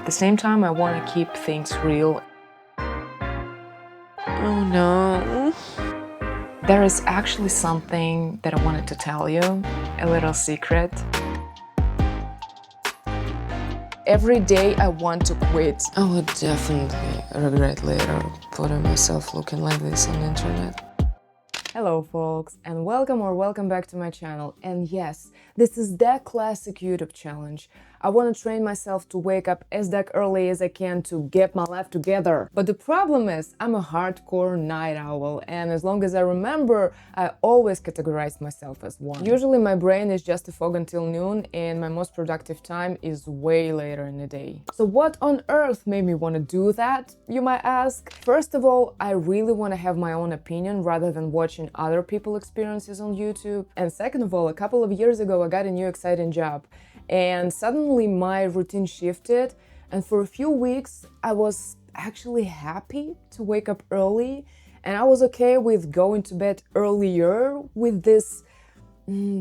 At the same time, I want to keep things real. Oh no. There is actually something that I wanted to tell you, a little secret. Every day I want to quit. I would definitely regret later putting myself looking like this on the internet. Hello folks, and welcome back to my channel. And yes, this is that classic YouTube challenge. I want to train myself to wake up as early as I can to get my life together. But the problem is, I'm a hardcore night owl, and as long as I remember, I always categorize myself as one. Usually my brain is just a fog until noon, and my most productive time is way later in the day. So what on earth made me want to do that, you might ask? First of all, I really want to have my own opinion rather than watching other people's experiences on YouTube. And second of all, a couple of years ago I got a new exciting job, and suddenly my routine shifted, and for a few weeks I was actually happy to wake up early, and I was okay with going to bed earlier with this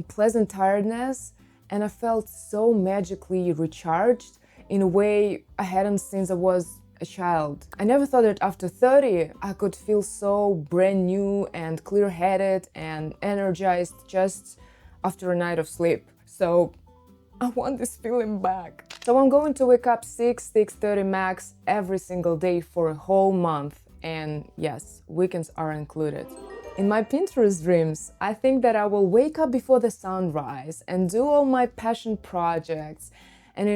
pleasant tiredness, and I felt so magically recharged in a way I hadn't since I was a child. I never thought that after 30 I could feel so brand new and clear-headed and energized just after a night of sleep. So I want this feeling back. So I'm going to wake up 6:30 max every single day for a whole month, and yes, weekends are included. In my Pinterest dreams, I think that I will wake up before the sunrise and do all my passion projects and,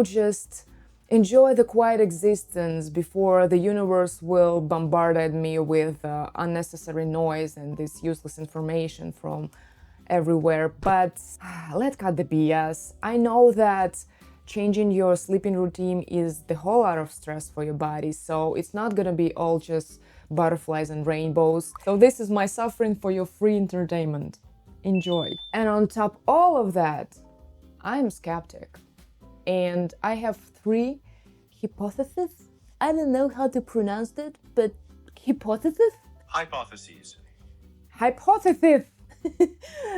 just enjoy the quiet existence before the universe will bombard me with unnecessary noise and this useless information from everywhere. But let's cut the BS. I know that changing your sleeping routine is the whole lot of stress for your body, so it's not gonna be all just butterflies and rainbows. So this is my suffering for your free entertainment. Enjoy. And on top of all of that, I'm skeptic. And I have 3 hypotheses. I don't know how to pronounce it, but hypotheses? Hypotheses. Hypotheses!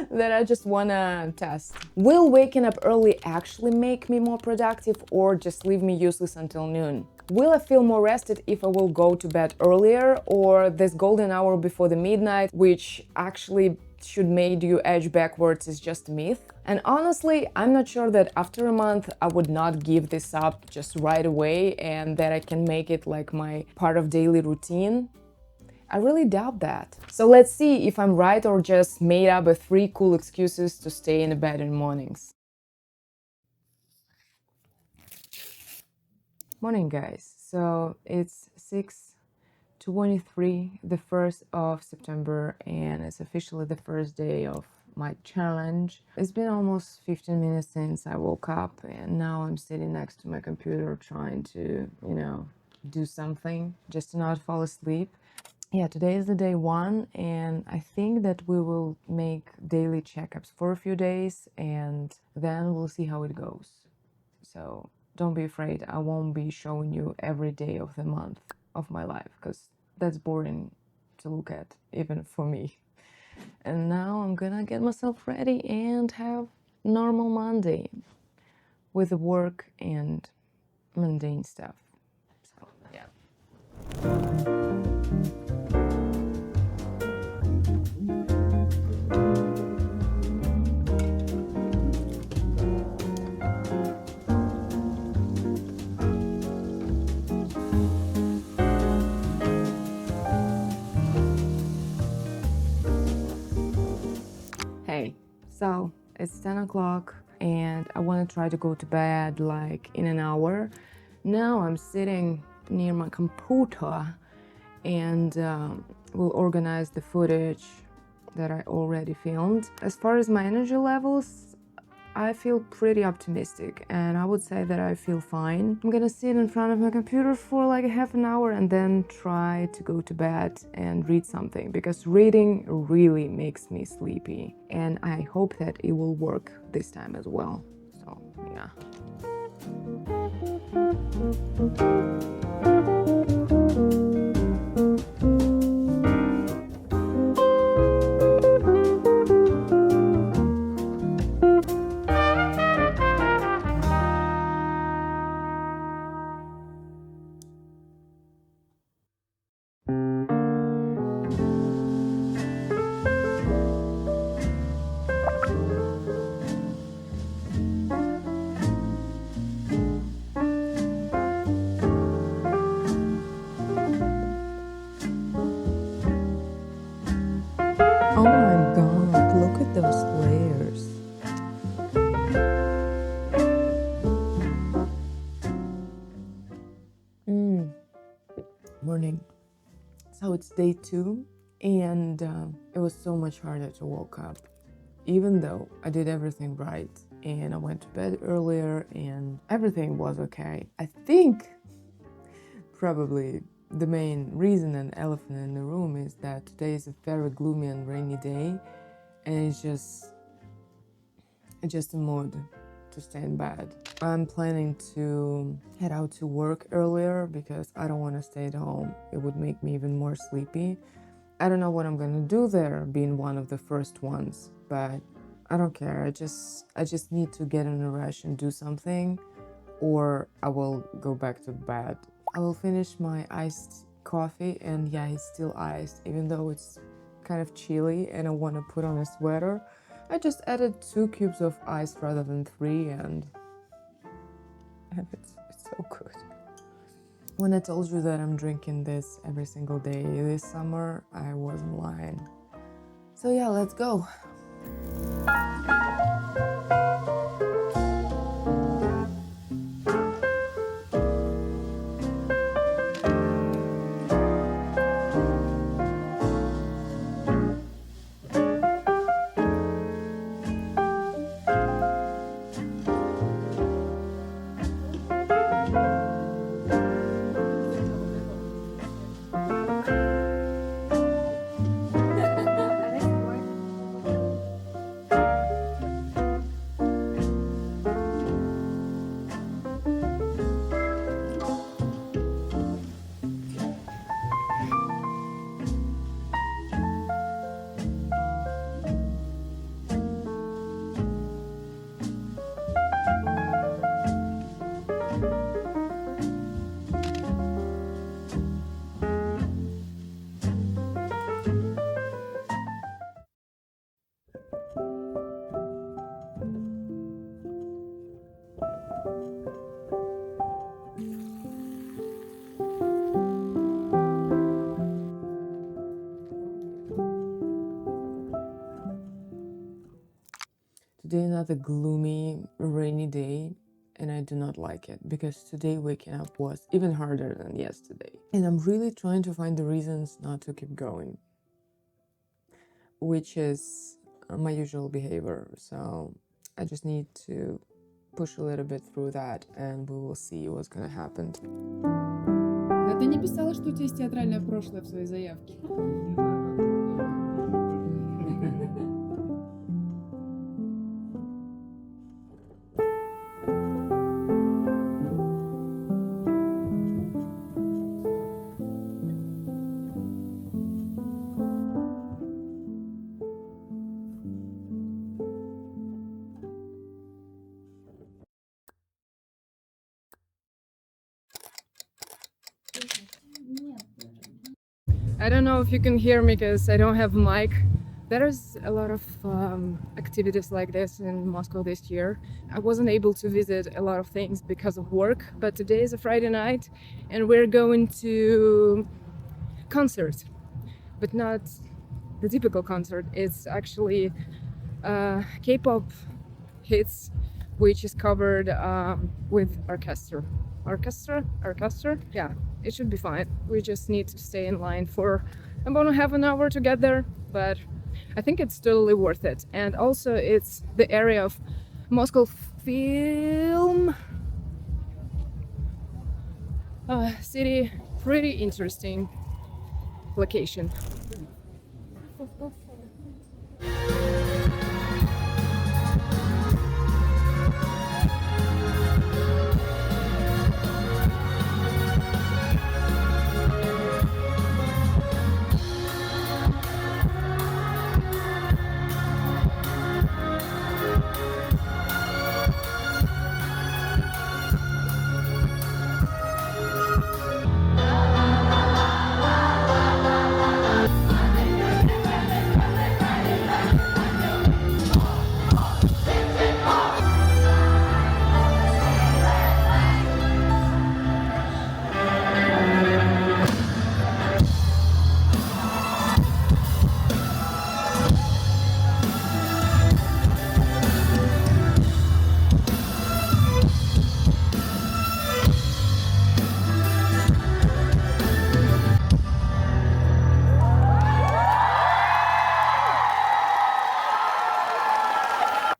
that I just wanna test. Will waking up early actually make me more productive or just leave me useless until noon? Will I feel more rested if I will go to bed earlier, or this golden hour before the midnight, which actually should make you edge backwards, is just a myth? And honestly, I'm not sure that after a month I would not give this up just right away and that I can make it like my part of daily routine. I really doubt that. So let's see if I'm right or just made up of 3 cool excuses to stay in bed in the mornings. Morning guys, so it's 6:23, the 1st of September, and it's officially the first day of my challenge. It's been almost 15 minutes since I woke up, and now I'm sitting next to my computer trying to, do something just to not fall asleep. Yeah, today is the day 1, and I think that we will make daily checkups for a few days, and then we'll see how it goes. So don't be afraid, I won't be showing you every day of the month of my life, because that's boring to look at, even for me. And now I'm gonna get myself ready and have normal Monday with the work and mundane stuff. So, yeah. Hey, so it's 10 o'clock and I want to try to go to bed like in an hour. Now I'm sitting near my computer and we'll organize the footage that I already filmed. As far as my energy levels, I feel pretty optimistic, and I would say that I feel fine. I'm gonna sit in front of my computer for like a half an hour and then try to go to bed and read something, because reading really makes me sleepy, and I hope that it will work this time as well. So, yeah. So it's day 2, and it was so much harder to wake up, even though I did everything right and I went to bed earlier and everything was okay. I think probably the main reason and elephant in the room is that today is a very gloomy and rainy day, and it's just a mood to stay in bed. I'm planning to head out to work earlier because I don't want to stay at home. It would make me even more sleepy. I don't know what I'm gonna do there, being one of the first ones, but I don't care. I just need to get in a rush and do something, or I will go back to bed. I will finish my iced coffee, and yeah, it's still iced, even though it's kind of chilly and I want to put on a sweater. I just added 2 cubes of ice rather than 3, and it's so good. When I told you that I'm drinking this every single day this summer, I wasn't lying. So yeah, let's go. Today another gloomy, rainy day, and I do not like it because today waking up was even harder than yesterday. And I'm really trying to find the reasons not to keep going, which is my usual behavior. So I just need to push a little bit through that, and we will see what's gonna happen. А ты не писала, что у тебя есть театральное прошлое в своей заявке? I don't know if you can hear me because I don't have a mic. There's a lot of activities like this in Moscow this year. I wasn't able to visit a lot of things because of work, but today is a Friday night and we're going to concert, but not the typical concert. It's actually K-pop hits, which is covered with orchestra. Yeah, it should be fine. We just need to stay in line for about half an hour to get there, but I think it's totally worth it. And also it's the area of Moscow film city. Pretty interesting location.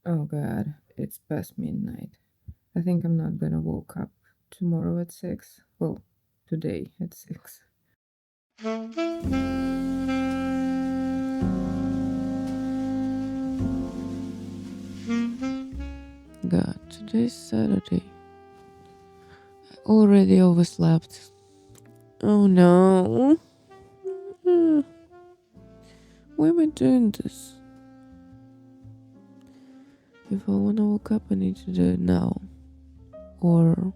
Oh god, it's past midnight. I think I'm not gonna wake up tomorrow at 6. Well, today at 6. God, today's Saturday. I already overslept. Oh no. Why am I doing this? If I wanna wake up, I need to do it now. Or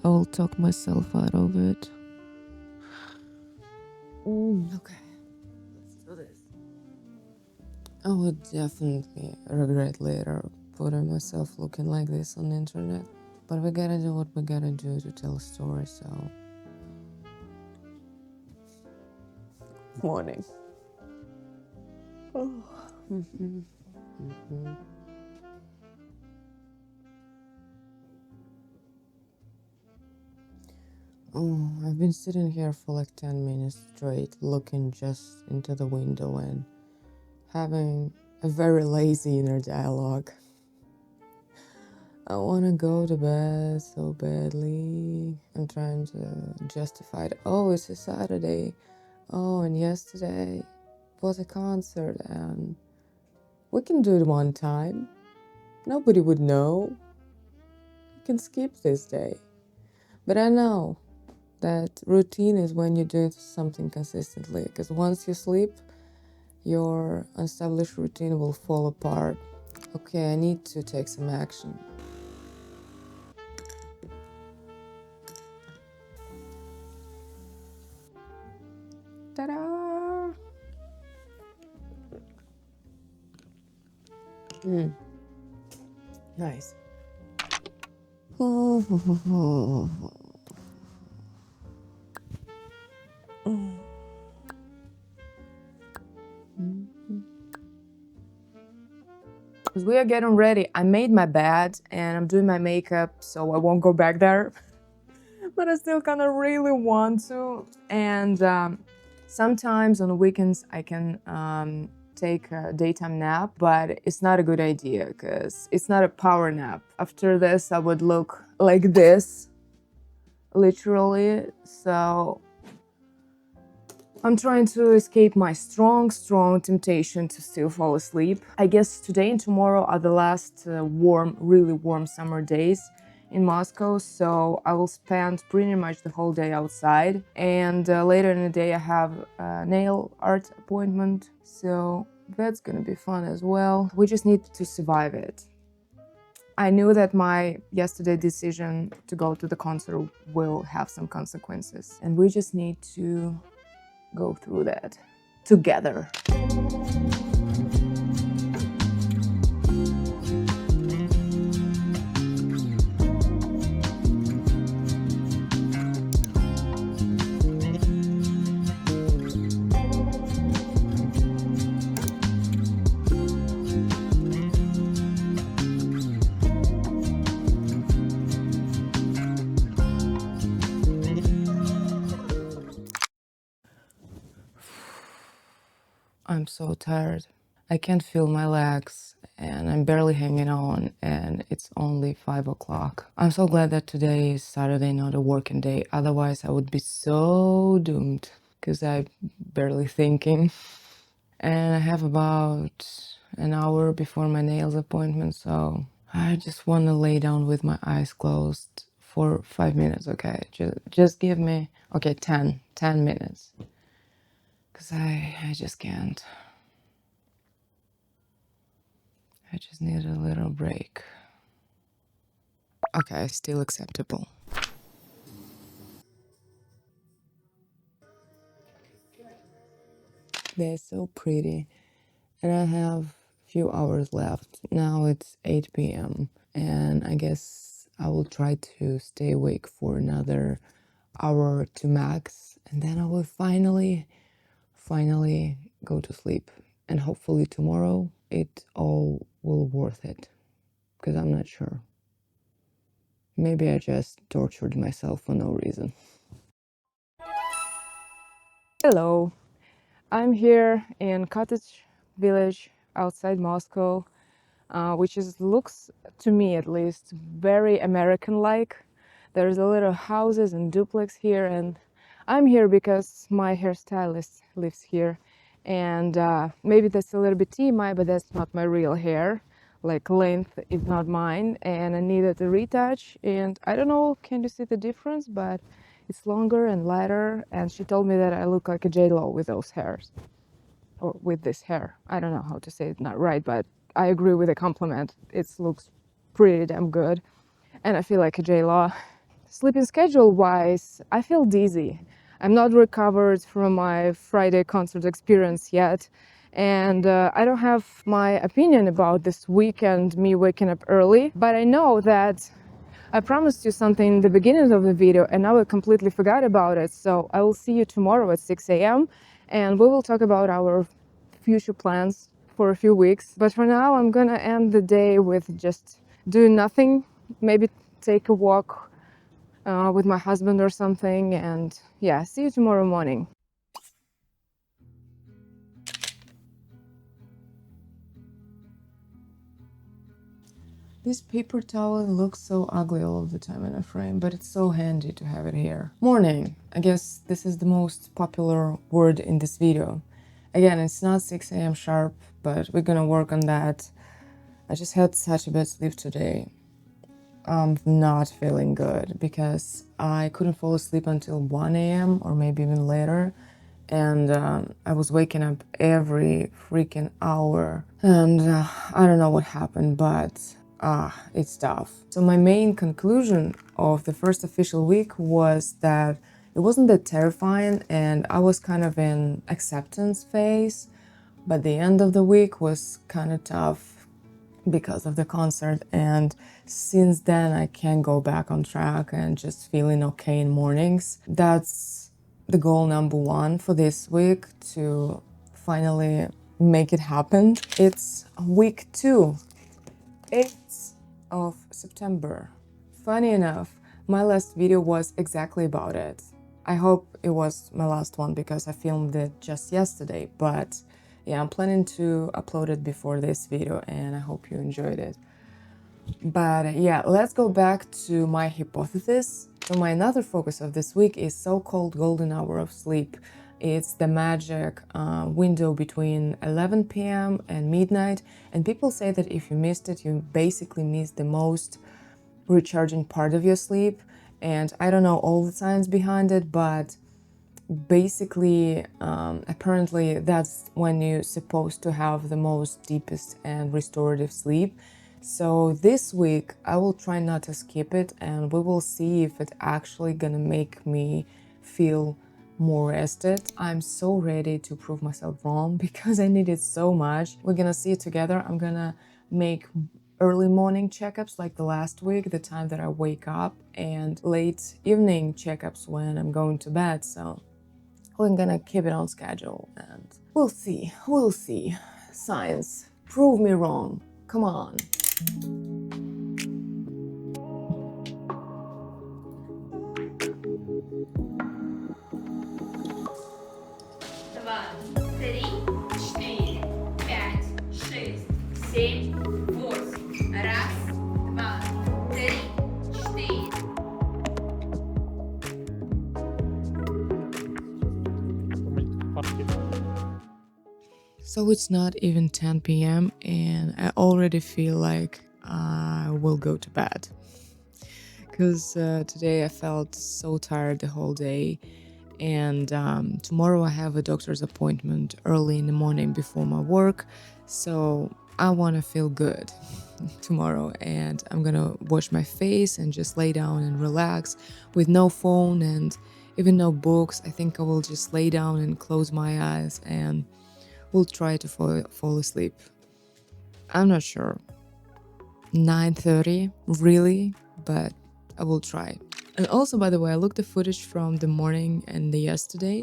I will talk myself out of it. Okay, let's do this. I would definitely regret later putting myself looking like this on the internet. But we gotta do what we gotta do to tell a story, so. Morning. Oh. Oh, I've been sitting here for like 10 minutes straight, looking just into the window and having a very lazy inner dialogue. I want to go to bed so badly. I'm trying to justify it. Oh, it's a Saturday. Oh, and yesterday was a concert, and we can do it one time. Nobody would know. You can skip this day. But I know that routine is when you do something consistently, because once you sleep, your established routine will fall apart. Okay, I need to take some action. Ta-da! Nice. Because we are getting ready. I made my bed and I'm doing my makeup, so I won't go back there. But I still kind of really want to. And sometimes on the weekends I can take a daytime nap, but it's not a good idea because it's not a power nap. After this, I would look like this, literally. So I'm trying to escape my strong temptation to still fall asleep. I guess today and tomorrow are the last really warm summer days in Moscow, so I will spend pretty much the whole day outside. And later in the day I have a nail art appointment, so that's gonna be fun as well. We just need to survive it. I knew that my yesterday decision to go to the concert will have some consequences, and we just need to go through that together. I'm so tired. I can't feel my legs and I'm barely hanging on, and it's only 5 o'clock. I'm so glad that today is Saturday, not a working day. Otherwise, I would be so doomed because I'm barely thinking. And I have about an hour before my nails appointment, so I just want to lay down with my eyes closed for 5 minutes, okay? Just give me, okay, 10 minutes. Because I just can't. I just need a little break. Okay, still acceptable. They're so pretty. And I have a few hours left. Now it's 8 p.m. And I guess I will try to stay awake for another hour to max. And then I will finally go to sleep. And hopefully tomorrow it all will worth it. Because I'm not sure. Maybe I just tortured myself for no reason. Hello. I'm here in cottage village outside Moscow. which looks, to me at least, very American-like. There's a little houses and duplex here, and I'm here because my hairstylist lives here. And maybe that's a little bit TMI, but that's not my real hair. Like, length is not mine, and I needed a retouch. And I don't know, can you see the difference? But it's longer and lighter, and she told me that I look like a J-Lo with those hairs, or with this hair. I don't know how to say it not right, but I agree with the compliment. It looks pretty damn good, and I feel like a J-Lo. Sleeping schedule wise, I feel dizzy. I'm not recovered from my Friday concert experience yet, and I don't have my opinion about this weekend, me waking up early, but I know that I promised you something in the beginning of the video, and now I completely forgot about it. So I will see you tomorrow at 6 a.m. and we will talk about our future plans for a few weeks. But for now, I'm gonna end the day with just doing nothing, maybe take a walk with my husband or something, and yeah, see you tomorrow morning. This paper towel looks so ugly all of the time in a frame, but it's so handy to have it here. Morning. I guess this is the most popular word in this video. Again, it's not 6 a.m. sharp, but we're gonna work on that. I just had such a bad sleep today. I'm not feeling good because I couldn't fall asleep until 1 a.m. or maybe even later. And I was waking up every freaking hour. And I don't know what happened, but it's tough. So my main conclusion of the first official week was that it wasn't that terrifying, and I was kind of in acceptance phase. But the end of the week was kind of tough because of the concert, and since then I can't go back on track and just feeling okay in mornings. That's the goal number one for this week, to finally make it happen. It's week 2, 8th of September. Funny enough, my last video was exactly about it. I hope it was my last one because I filmed it just yesterday, but yeah, I'm planning to upload it before this video, and I hope you enjoyed it. But yeah, let's go back to my hypothesis. So my another focus of this week is so-called golden hour of sleep. It's the magic window between 11 p.m. and midnight, and people say that if you missed it, you basically missed the most recharging part of your sleep. And I don't know all the science behind it, but basically, apparently that's when you're supposed to have the most deepest and restorative sleep. So this week I will try not to skip it, and we will see if it's actually gonna make me feel more rested. I'm so ready to prove myself wrong because I need it so much. We're gonna see it together. I'm gonna make early morning checkups like the last week, the time that I wake up, and late evening checkups when I'm going to bed. So we're gonna keep it on schedule, and we'll see. Science, prove me wrong. Come on. 2, 3, 4, 5, 6, 7, 8. Раз, два, три, четыре. So it's not even 10 p.m. and I already feel like I will go to bed. Because today I felt so tired the whole day, and tomorrow I have a doctor's appointment early in the morning before my work, so I want to feel good tomorrow, and I'm gonna wash my face and just lay down and relax with no phone and even no books. I think I will just lay down and close my eyes and will try to fall asleep. I'm not sure. 9:30, really? But I will try. And also, by the way, I looked the footage from the morning and the yesterday,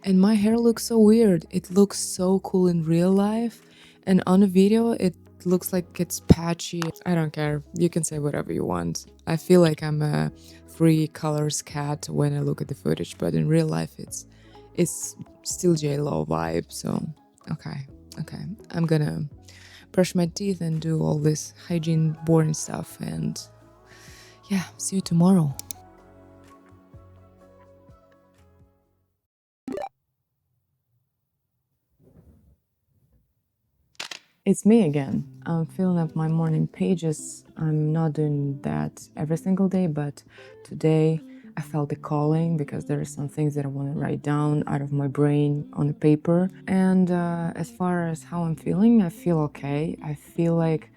and my hair looks so weird. It looks so cool in real life, and on a video it looks like it's patchy. I don't care. You can say whatever you want. I feel like I'm a free colors cat when I look at the footage, but in real life it's still J-Lo vibe. So okay, I'm gonna brush my teeth and do all this hygiene boring stuff. And yeah, see you tomorrow. It's me again. I'm filling up my morning pages. I'm not doing that every single day, but today I felt the calling because there are some things that I want to write down out of my brain on a paper. And as far as how I'm feeling, I feel okay. I feel like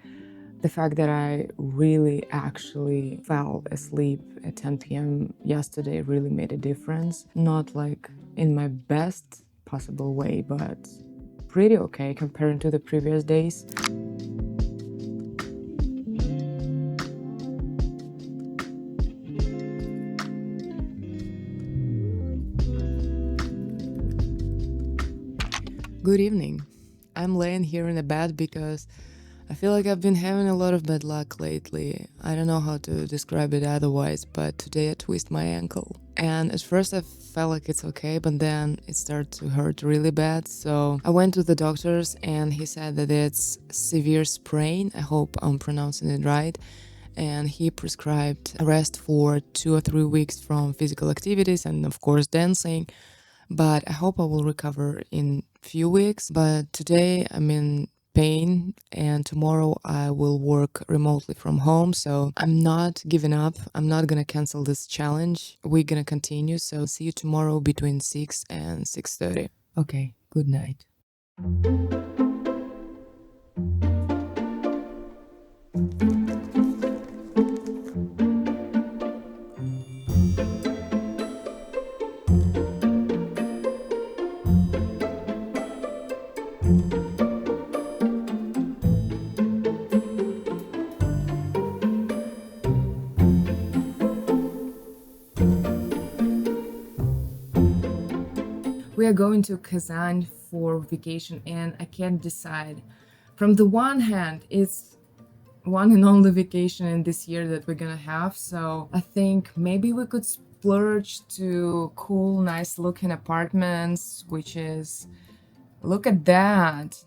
the fact that I really actually fell asleep at 10 p.m. yesterday really made a difference. Not like in my best possible way, but pretty okay compared to the previous days. Good evening. I'm laying here in the bed because I feel like I've been having a lot of bad luck lately. I don't know how to describe it otherwise, but today I twist my ankle. And at first I felt like it's okay, but then it started to hurt really bad. So I went to the doctors and he said that it's severe sprain. I hope I'm pronouncing it right. And he prescribed a rest for 2 or 3 weeks from physical activities and of course dancing. But I hope I will recover in few weeks. But today I'm in pain and tomorrow I will work remotely from home. So I'm not giving up. I'm not gonna cancel this challenge. We're gonna continue. So see you tomorrow between 6 and 6:30. Okay, good night. We are going to Kazan for vacation and I can't decide. From the one hand, it's one and only vacation in this year that we're gonna have, so I think maybe we could splurge to cool, nice looking apartments, which is, look at that.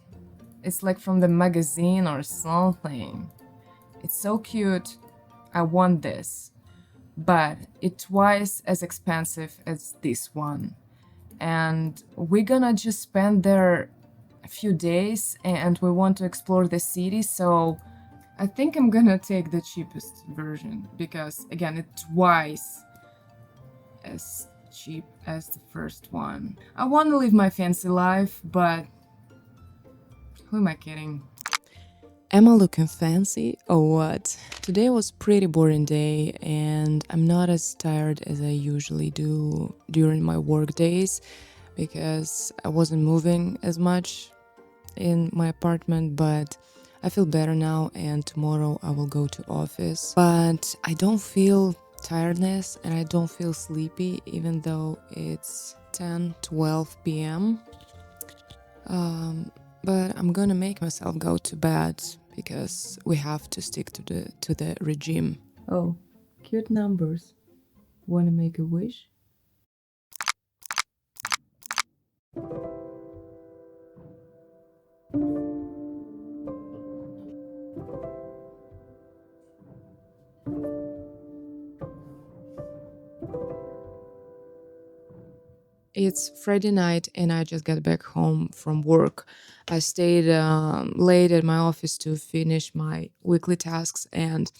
It's like from the magazine or something. It's so cute. I want this, but it's twice as expensive as this one. And we're gonna just spend there a few days and we want to explore the city, so I think I'm gonna take the cheapest version because again it's twice as cheap as the first one. I want to live my fancy life, but who am I kidding? Am I looking fancy or what? Today was pretty boring day and I'm not as tired as I usually do during my work days because I wasn't moving as much in my apartment, but I feel better now and tomorrow I will go to office. But I don't feel tiredness and I don't feel sleepy even though it's 10-12 p.m. But I'm gonna make myself go to bed because we have to stick to the regime. Oh, cute numbers. Wanna make a wish? It's Friday night and I just got back home from work. I stayed late at my office to finish my weekly tasks and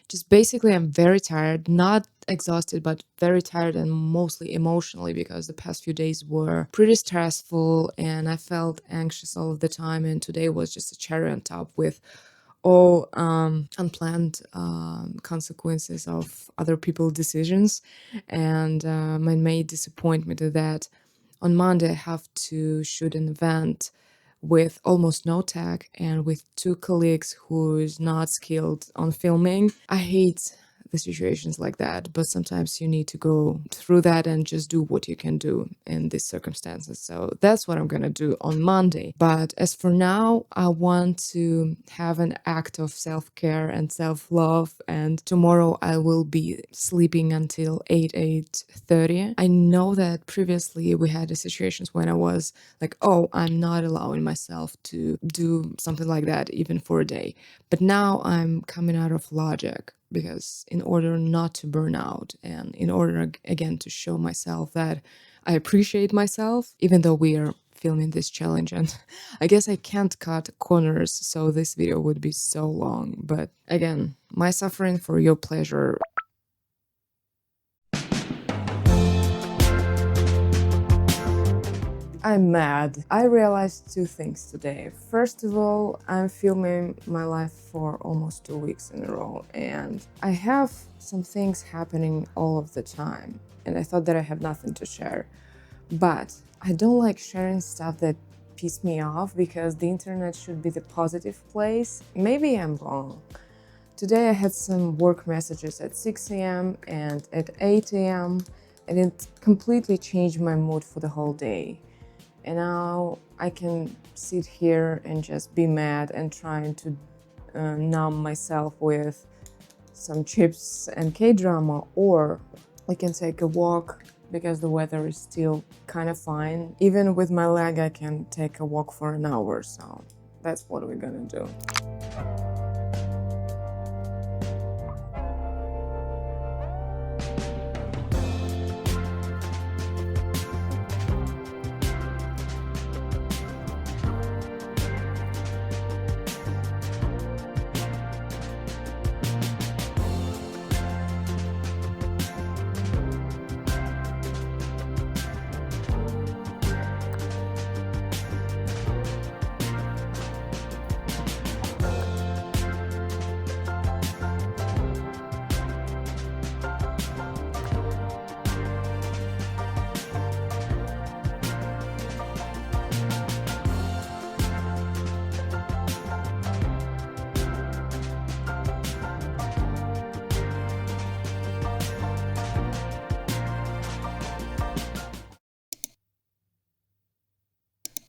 just basically I'm very tired, not exhausted, but very tired and mostly emotionally because the past few days were pretty stressful and I felt anxious all of the time. And today was just a cherry on top with all unplanned consequences of other people's decisions. And my main disappointment is that on Monday I have to shoot an event with almost no tech and with two colleagues who is not skilled on filming. I hate the situations like that, but sometimes you need to go through that and just do what you can do in these circumstances. So that's what I'm gonna do on Monday. But as for now, I want to have an act of self-care and self-love, and tomorrow I will be sleeping until 8:30. I know that previously we had situations when I was like, oh, I'm not allowing myself to do something like that even for a day. But now I'm coming out of logic, because in order not to burn out and in order again to show myself that I appreciate myself, even though we are filming this challenge, and I guess I can't cut corners, so this video would be so long. But again, my suffering for your pleasure. I'm mad. I realized two things today. First of all, I'm filming my life for almost 2 weeks in a row, and I have some things happening all of the time, and I thought that I have nothing to share. But I don't like sharing stuff that piss me off, because the internet should be the positive place. Maybe I'm wrong. Today I had some work messages at 6 a.m. and at 8 a.m. and it completely changed my mood for the whole day. And now I can sit here and just be mad and trying to numb myself with some chips and K-drama, or I can take a walk because the weather is still kind of fine. Even with my leg, I can take a walk for an hour, so that's what we're gonna do.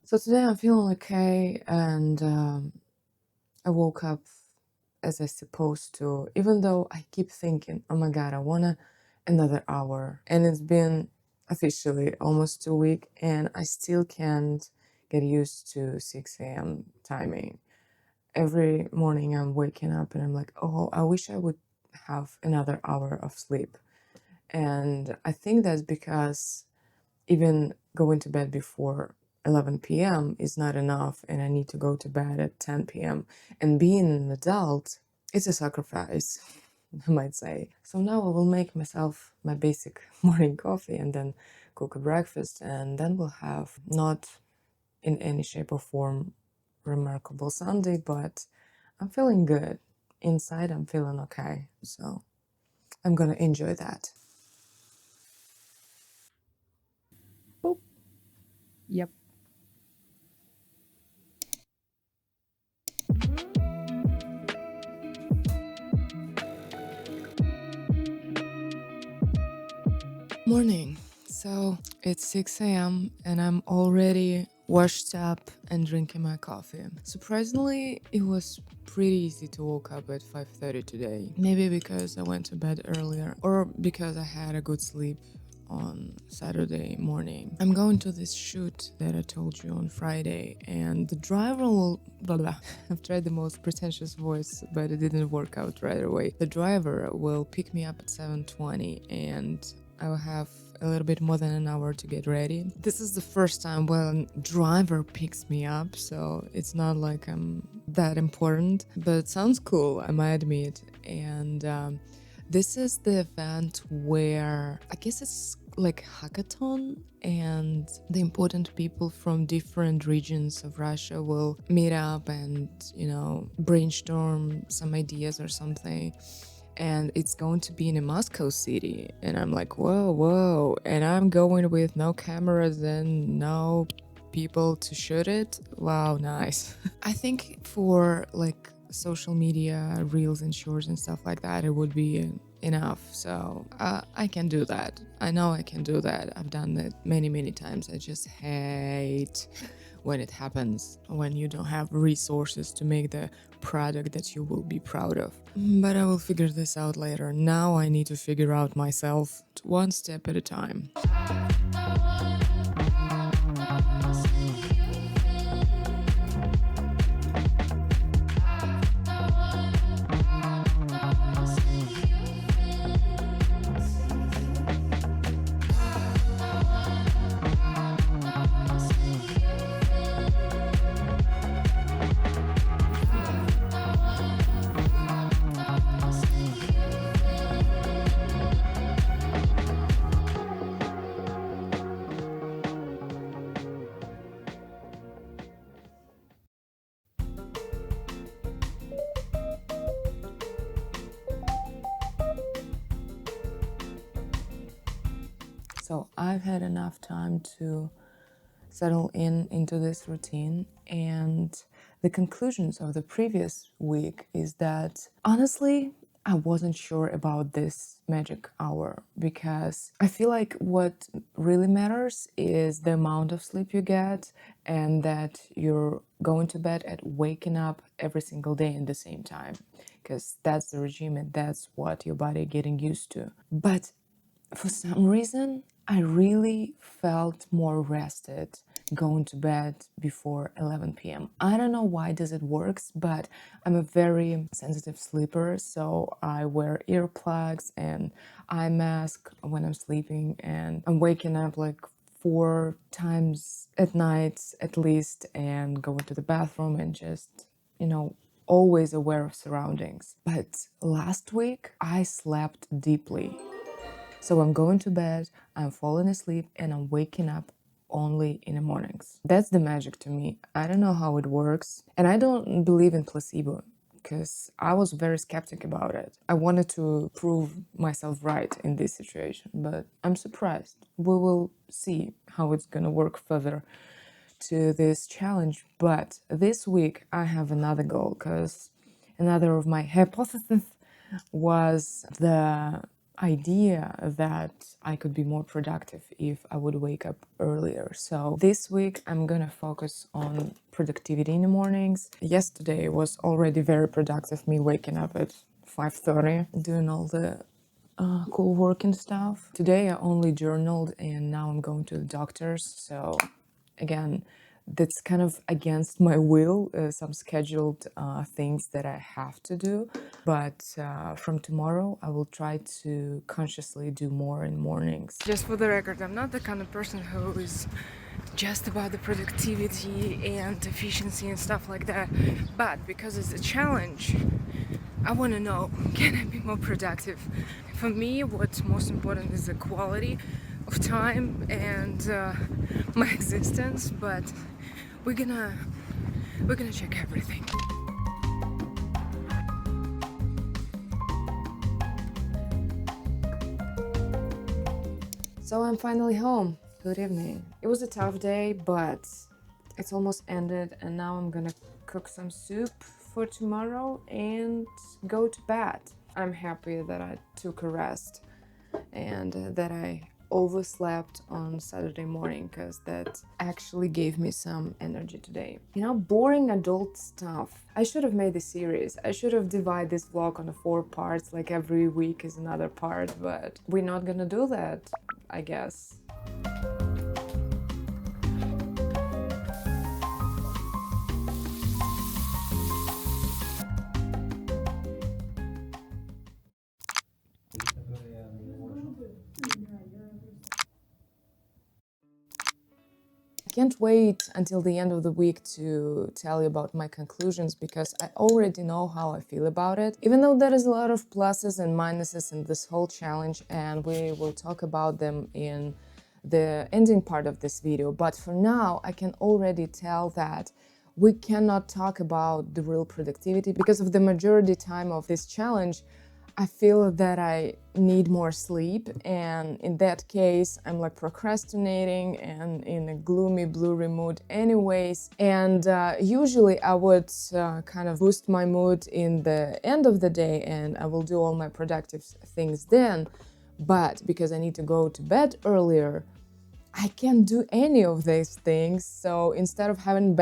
So today I'm feeling okay, and I woke up as I supposed to, even though I keep thinking, oh my god, I want another hour. And it's been officially almost 2 weeks, and I still can't get used to 6 a.m. timing. Every morning I'm waking up and I'm like, oh, I wish I would have another hour of sleep. And I think that's because even going to bed before 11 p.m. is not enough, and I need to go to bed at 10 p.m. And being an adult, it's a sacrifice, I might say. So now I will make myself my basic morning coffee and then cook a breakfast, and then we'll have not in any shape or form remarkable Sunday, but I'm feeling good. Inside, I'm feeling okay. So I'm gonna enjoy that. Boop. Yep. Morning. So it's 6 a.m. and I'm already washed up and drinking my coffee. Surprisingly, it was pretty easy to wake up at 5:30 today. Maybe because I went to bed earlier, or because I had a good sleep on Saturday morning. I'm going to this shoot that I told you on Friday, and the driver will blah blah. I've tried the most pretentious voice, but it didn't work out right away. The driver will pick me up at 7:20, and I will have a little bit more than an hour to get ready. This is the first time when a driver picks me up, so it's not like I'm that important, but it sounds cool, I might admit. And this is the event where I guess it's like hackathon, and the important people from different regions of Russia will meet up and, brainstorm some ideas or something. And it's going to be in a Moscow city. And I'm like, whoa. And I'm going with no cameras and no people to shoot it. Wow, nice. I think for like social media reels and shorts and stuff like that, it would be enough. So I can do that. I know I can do that. I've done it many times. I just hate when it happens, when you don't have resources to make the product that you will be proud of. But I will figure this out later. Now I need to figure out myself one step at a time. So I've had enough time to settle into this routine, and the conclusions of the previous week is that honestly I wasn't sure about this magic hour, because I feel like what really matters is the amount of sleep you get, and that you're going to bed and waking up every single day in the same time, because that's the regime and that's what your body getting used to. But for some reason, I really felt more rested going to bed before 11 p.m. I don't know why does it works, but I'm a very sensitive sleeper, so I wear earplugs and eye mask when I'm sleeping, and I'm waking up like 4 times at night at least, and going to the bathroom and just, always aware of surroundings. But last week, I slept deeply. So I'm going to bed, I'm falling asleep, and I'm waking up only in the mornings. That's the magic to me. I don't know how it works. And I don't believe in placebo, because I was very skeptic about it. I wanted to prove myself right in this situation, but I'm surprised. We will see how it's gonna work further to this challenge. But this week I have another goal, because another of my hypotheses was the idea that I could be more productive if I would wake up earlier. So this week I'm gonna focus on productivity in the mornings. Yesterday was already very productive, me waking up at 5:30, doing all the cool work and stuff. Today I only journaled, and now I'm going to the doctor's. So again, that's kind of against my will, some scheduled things that I have to do. But from tomorrow, I will try to consciously do more in mornings. Just for the record, I'm not the kind of person who is just about the productivity and efficiency and stuff like that. But because it's a challenge, I want to know, can I be more productive? For me, what's most important is the quality of time and my existence, but we're gonna check everything. So I'm finally home. Good evening. It was a tough day, but it's almost ended, and now I'm gonna cook some soup for tomorrow and go to bed. I'm happy that I took a rest and that I overslept on Saturday morning, because that actually gave me some energy today. Boring adult stuff. I should have made a series. I should have divided this vlog on 4 parts, like every week is another part, but we're not gonna do that, I guess. I can't wait until the end of the week to tell you about my conclusions, because I already know how I feel about it, even though there is a lot of pluses and minuses in this whole challenge, and we will talk about them in the ending part of this video. But for now, I can already tell that we cannot talk about the real productivity, because of the majority time of this challenge I feel that I need more sleep, and in that case I'm like procrastinating and in a gloomy blurry mood anyways. And usually I would kind of boost my mood in the end of the day and I will do all my productive things then. But because I need to go to bed earlier, I can't do any of these things. So instead of having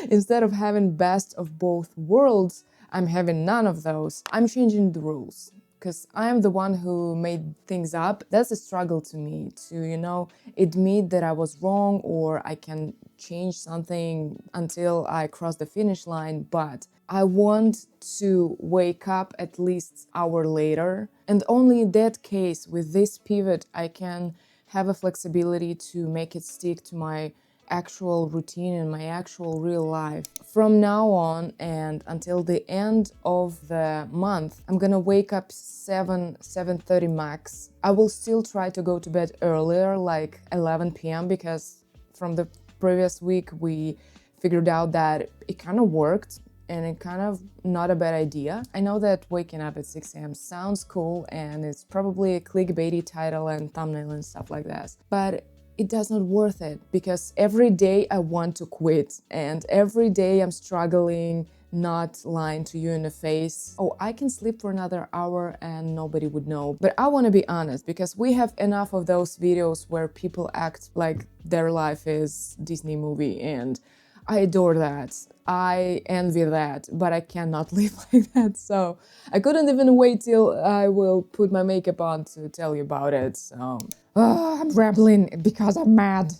instead of having best of both worlds, I'm having none of those. I'm changing the rules because I am the one who made things up. That's a struggle to me to, admit that I was wrong or I can change something until I cross the finish line. But I want to wake up at least an hour later. And only in that case, with this pivot, I can have a flexibility to make it stick to my actual routine and my actual real life. From now on and until the end of the month, I'm gonna wake up 7:30 max. I will still try to go to bed earlier, like 11 p.m. because from the previous week we figured out that it kind of worked and it kind of not a bad idea. I know that waking up at 6 a.m. sounds cool and it's probably a clickbaity title and thumbnail and stuff like that, but it does not worth it because every day I want to quit and every day I'm struggling not lying to you in the face. Oh, I can sleep for another hour and nobody would know. But I want to be honest because we have enough of those videos where people act like their life is Disney movie and I adore that. I envy that, but I cannot live like that. So I couldn't even wait till I will put my makeup on to tell you about it. So I'm rambling because I'm mad,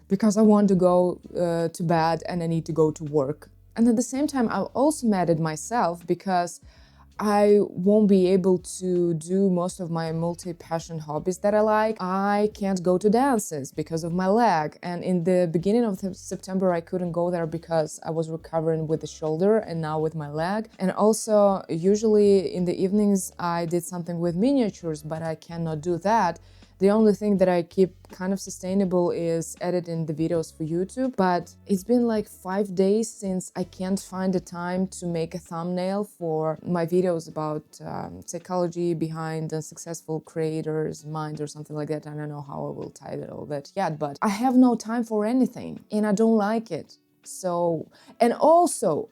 because I want to go to bed and I need to go to work. And at the same time, I'm also mad at myself because I won't be able to do most of my multi-passion hobbies that I like. I can't go to dances because of my leg. And in the beginning of September, I couldn't go there because I was recovering with the shoulder and now with my leg. And also, usually in the evenings, I did something with miniatures, but I cannot do that. The only thing that I keep kind of sustainable is editing the videos for YouTube, but it's been like 5 days since I can't find the time to make a thumbnail for my videos about psychology behind a successful creator's mind or something like that. I don't know how I will title that yet, but I have no time for anything and I don't like it. So, and also,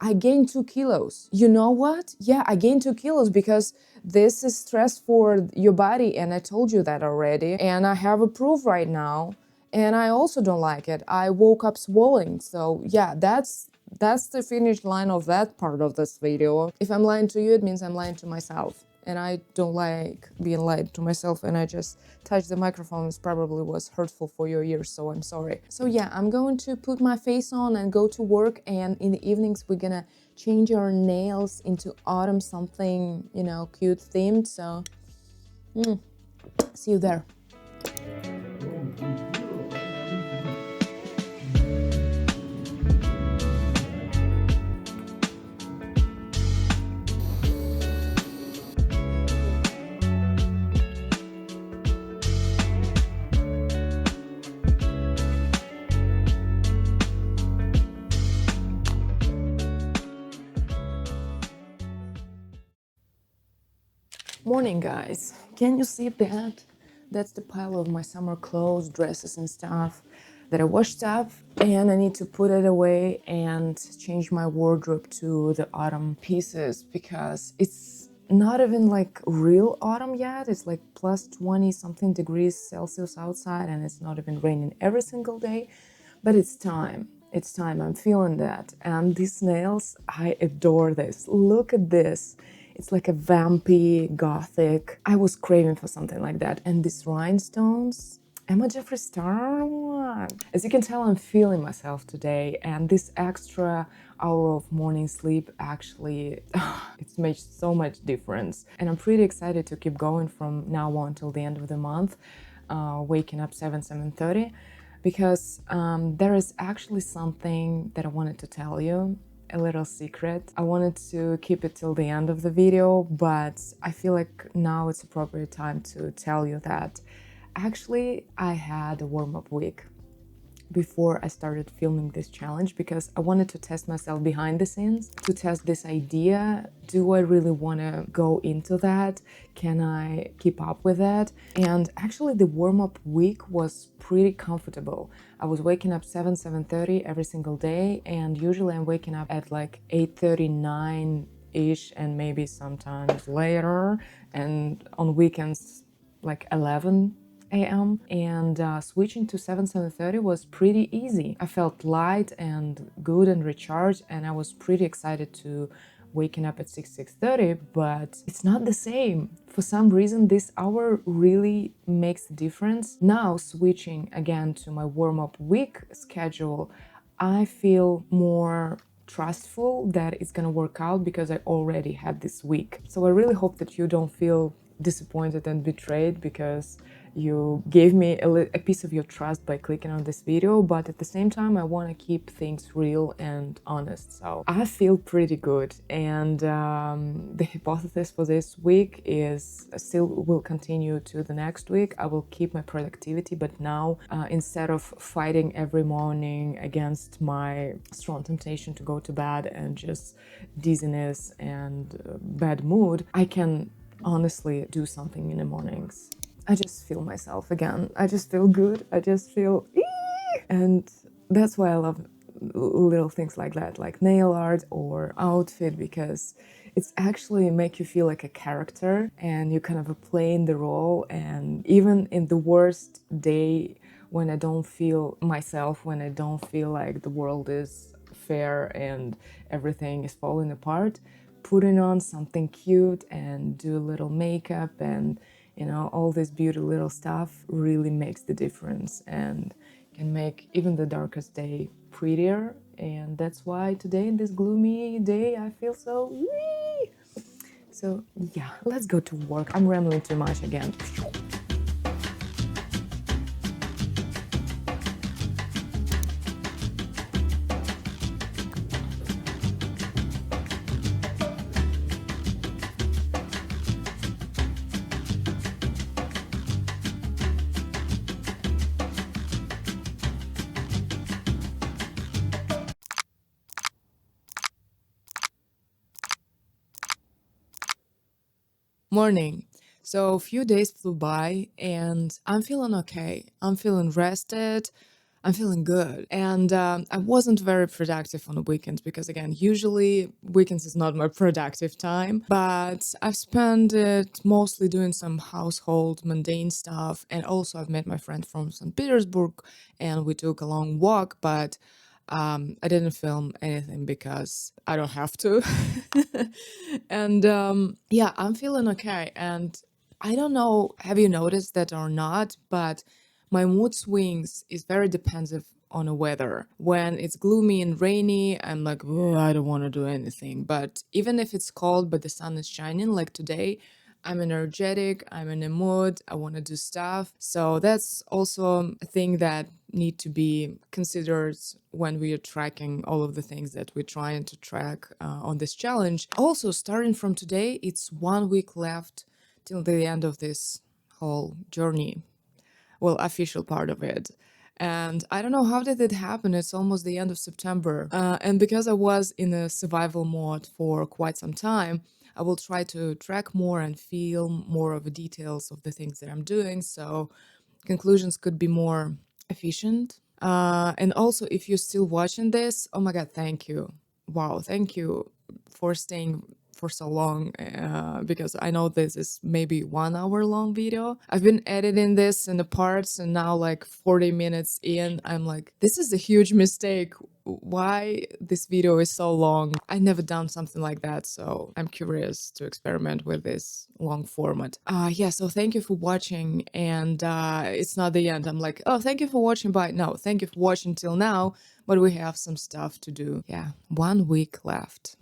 I gained 2 kilos. You know what? Yeah, I gained 2 kilos because this is stress for your body. And I told you that already. And I have a proof right now. And I also don't like it. I woke up swollen. So yeah, that's the finish line of that part of this video. If I'm lying to you, it means I'm lying to myself. And I don't like being lied to myself, and I just touched the microphone. It probably was hurtful for your ears, so I'm sorry. So yeah, I'm going to put my face on and go to work, and in the evenings we're gonna change our nails into autumn something, cute themed, so see you there. Morning, guys. Can you see that? That's the pile of my summer clothes, dresses and stuff that I washed up, and I need to put it away and change my wardrobe to the autumn pieces because it's not even like real autumn yet. It's like plus 20 something degrees Celsius outside and it's not even raining every single day, but it's time. It's time. I'm feeling that. And these nails, I adore this. Look at this. It's like a vampy, gothic. I was craving for something like that. And these rhinestones, Emma Jeffree Star one. As you can tell, I'm feeling myself today. And this extra hour of morning sleep actually, it's made so much difference. And I'm pretty excited to keep going from now on till the end of the month, waking up 7:30. Because there is actually something that I wanted to tell you. A little secret. I wanted to keep it till the end of the video, but I feel like now it's appropriate time to tell you that actually I had a warm-up week. before I started filming this challenge because I wanted to test myself behind the scenes, to test this idea. Do I really want to go into that? Can I keep up with that? And actually the warm-up week was pretty comfortable. I was waking up 7:30 every single day, and usually I'm waking up at like 8:39-ish and maybe sometimes later, and on weekends like 11 a.m. And switching to 7:30 was pretty easy. I felt light and good and recharged, and I was pretty excited to waking up at 6:30, but it's not the same. For some reason, this hour really makes a difference. Now, switching again to my warm-up week schedule, I feel more trustful that it's gonna work out because I already had this week. So I really hope that you don't feel disappointed and betrayed because you gave me a piece of your trust by clicking on this video, but at the same time I want to keep things real and honest. So I feel pretty good, and the hypothesis for this week is still will continue to the next week. I will keep my productivity, but now instead of fighting every morning against my strong temptation to go to bed and just dizziness and bad mood, I can honestly do something in the mornings. I just feel myself again. I just feel good. I just feel and that's why I love little things like that, like nail art or outfit, because it's actually make you feel like a character and you kind of playing the role. And even in the worst day, when I don't feel myself, when I don't feel like the world is fair and everything is falling apart, putting on something cute and do a little makeup and all this beauty little stuff really makes the difference and can make even the darkest day prettier. And that's why today, in this gloomy day, I feel so wee. So yeah, let's go to work. I'm rambling too much again. Morning. So a few days flew by and I'm feeling okay. I'm feeling rested. I'm feeling good. And I wasn't very productive on the weekends because, again, usually weekends is not my productive time. But I've spent it mostly doing some household mundane stuff. And also, I've met my friend from St. Petersburg and we took a long walk. But I didn't film anything because I don't have to. And yeah, I'm feeling okay. And I don't know, have you noticed that or not? But my mood swings is very dependent on the weather. When it's gloomy and rainy, I'm like, "Ugh, I don't want to do anything." But even if it's cold but the sun is shining, like today, I'm energetic, I'm in a mood, I want to do stuff. So that's also a thing that need to be considered when we are tracking all of the things that we're trying to track on this challenge. Also, starting from today, it's 1 week left till the end of this whole journey. Well, official part of it. And I don't know how did it happen. It's almost the end of September. And because I was in a survival mode for quite some time, I will try to track more and feel more of the details of the things that I'm doing. So conclusions could be more efficient. And also, if you're still watching this, oh my God, thank you. Wow, thank you for staying for so long because I know this is maybe 1 hour long video. I've been editing this in the parts and now like 40 minutes in, I'm like, this is a huge mistake. Why this video is so long? I never done something like that, so I'm curious to experiment with this long format. Yeah, so thank you for watching, and it's not the end. I'm like, oh, thank you for watching, bye. No, thank you for watching till now, but we have some stuff to do. Yeah, 1 week left.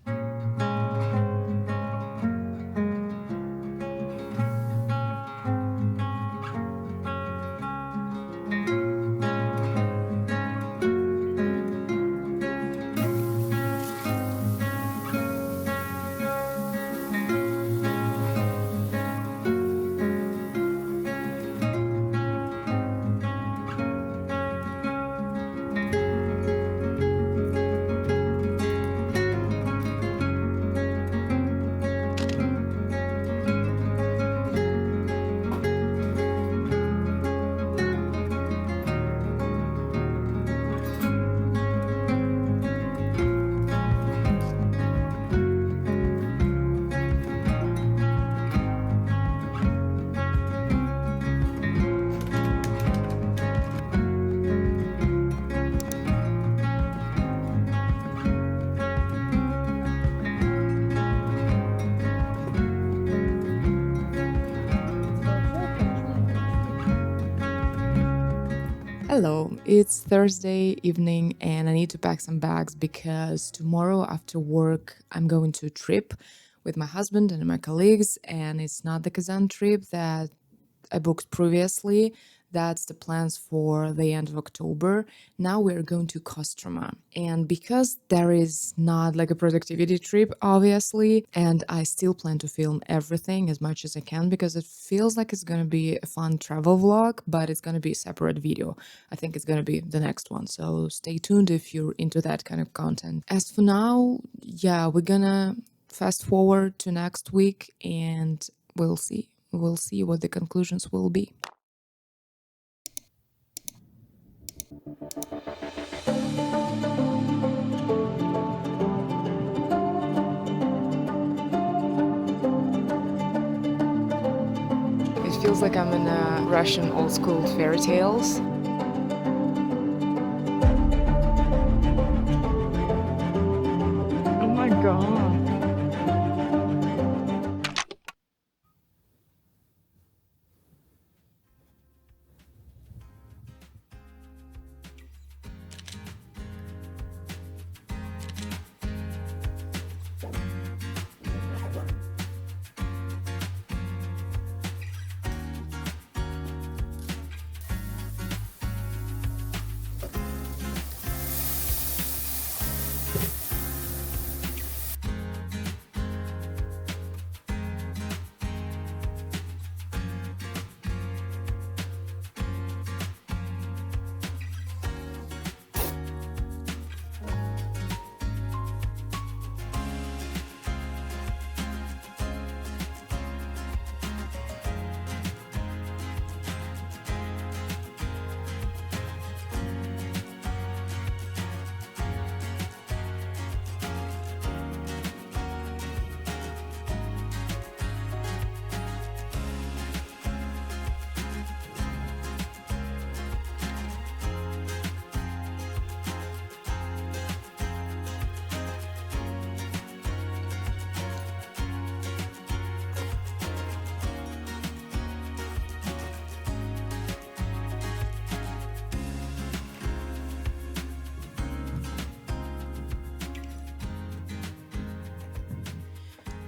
Hello, it's Thursday evening and I need to pack some bags because tomorrow after work I'm going to a trip with my husband and my colleagues, and it's not the Kazan trip that I booked previously. That's the plans for the end of October. Now we're going to Kostroma. And because there is not like a productivity trip, obviously, and I still plan to film everything as much as I can because it feels like it's gonna be a fun travel vlog, but it's gonna be a separate video. I think it's gonna be the next one. So stay tuned if you're into that kind of content. As for now, yeah, we're gonna fast forward to next week and we'll see. We'll see what the conclusions will be. It feels like I'm in a Russian old school fairy tales. Oh my god.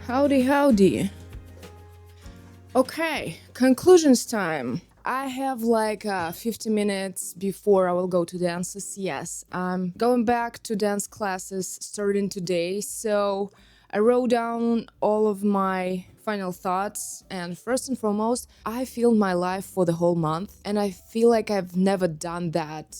Howdy, howdy. Okay, conclusions time. I have like 50 minutes before I will go to dances. Yes, I'm going back to dance classes starting today. So I wrote down all of my final thoughts. And first and foremost, I filmed my life for the whole month. And I feel like I've never done that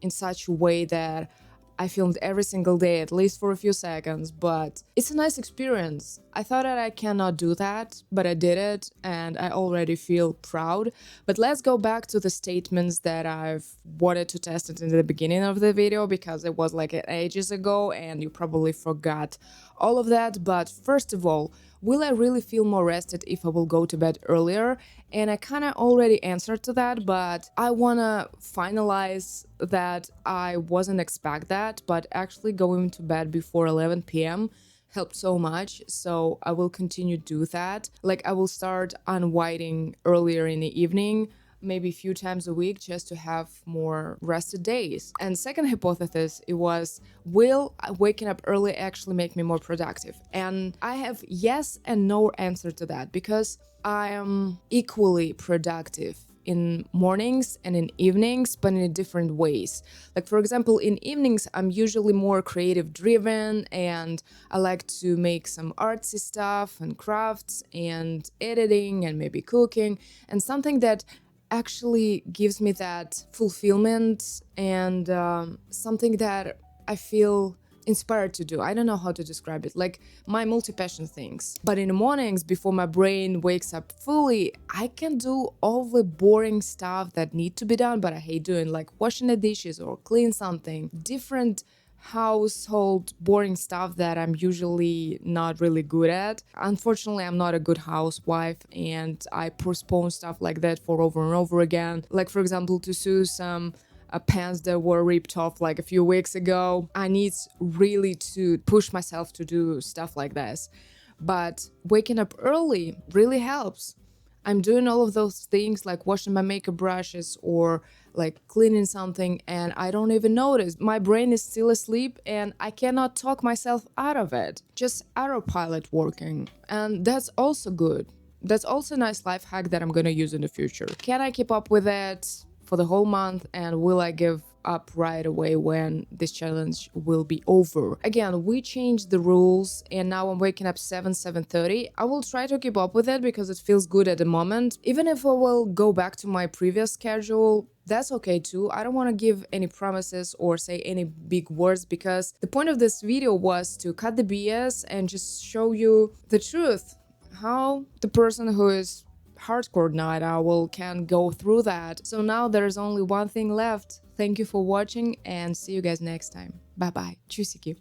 in such a way that I filmed every single day, at least for a few seconds, but it's a nice experience. I thought that I cannot do that, but I did it, and I already feel proud. But let's go back to the statements that I've wanted to test it in the beginning of the video, because it was like ages ago, and you probably forgot all of that. But first of all, will I really feel more rested if I will go to bed earlier? And I kind of already answered to that, but I want to finalize that I wasn't expect that, but actually going to bed before 11 p.m. helped so much, so I will continue to do that. Like, I will start unwinding earlier in the evening, maybe a few times a week, just to have more rested days. And second hypothesis, it was, will waking up early actually make me more productive? And I have yes and no answer to that, because I am equally productive in mornings and in evenings, but in different ways. Like, for example, in evenings, I'm usually more creative driven, and I like to make some artsy stuff and crafts and editing and maybe cooking, and something that actually gives me that fulfillment and something that I feel inspired to do. I don't know how to describe it, like my multi-passion things. But in the mornings, before my brain wakes up fully, I can do all the boring stuff that need to be done, but I hate doing, like washing the dishes or clean something, different household boring stuff that I'm usually not really good at. Unfortunately, I'm not a good housewife, and I postpone stuff like that for over and over again. Like, for example, to sew some pants that were ripped off like a few weeks ago. I need really to push myself to do stuff like this. But waking up early really helps. I'm doing all of those things like washing my makeup brushes or like cleaning something, and I don't even notice. My brain is still asleep and I cannot talk myself out of it. Just autopilot working. And that's also good. That's also a nice life hack that I'm gonna use in the future. Can I keep up with it for the whole month, and will I give up right away when this challenge will be over? Again, we changed the rules and now I'm waking up 7:30. I will try to keep up with it because it feels good at the moment. Even if I will go back to my previous schedule, that's okay too. I don't want to give any promises or say any big words, because the point of this video was to cut the BS and just show you the truth. How the person who is hardcore night owl can go through that. So now there's only one thing left. Thank you for watching and see you guys next time. Bye bye. Чусики.